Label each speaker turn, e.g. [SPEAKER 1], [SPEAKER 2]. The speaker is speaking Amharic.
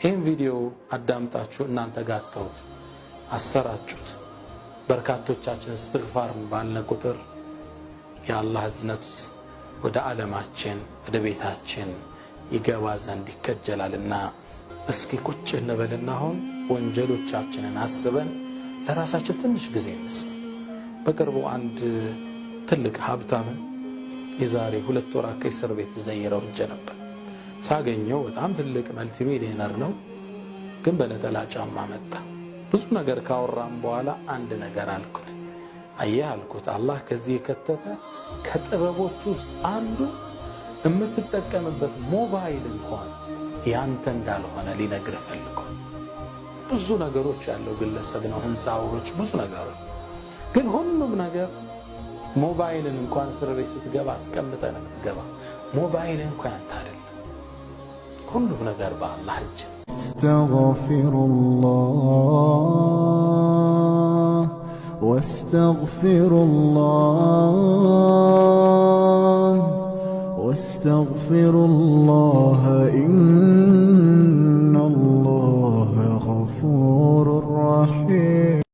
[SPEAKER 1] ይህን ቪዲዮ አዳምጣችሁ እናንተ ጋተውት አሰራጩት። በርካቶቻችን እስትግፋር ባልነ ቁጥር የአላህ እዝነት ወደ ዓለማችን ወደ ቤታችን ይገባ ዘንድ ይከጀላልና እስኪ ቁጭ እንበልና አሁን ወንጀሎቻችንን አስበን ለራሳችን ትንሽ ጊዜ እንስጥ። በቅርቡ አንድ ትልቅ ሀብታም የዛሬ 2 ወር ከእስር ቤት ዘይረው ነበር። ሳገኘው በጣም ትልቅ መልቲ ሚሊዮነር ነው፣ ግን በነጠላ ጫማ መጣ። ብዙ ነገር ካወራም በኋላ አንድ ነገር አልኩት። አየህ አልኩት፣ አላህ ከዚህ ከተተ ከጥበቦች ውስጥ አንዱ የምትጠቀምበት ሞባይል እንኳን ያንተ እንዳልሆነ ሊነግር ፈልጎ። ብዙ ነገሮች ያለው ግለሰብ ነው፣ ህንሳዎች፣ ብዙ ነገሮች፣ ግን ሁሉም ነገር ሞባይልን እንኳን እስር ቤት ስትገባ አስቀምጠህ ነው የምትገባ። ሞባይል እንኳን አንተ አይደለም፣ ሁሉም ነገር በአላህ እጅ። አስተግፊሩላህ ወስተግፊሩላህ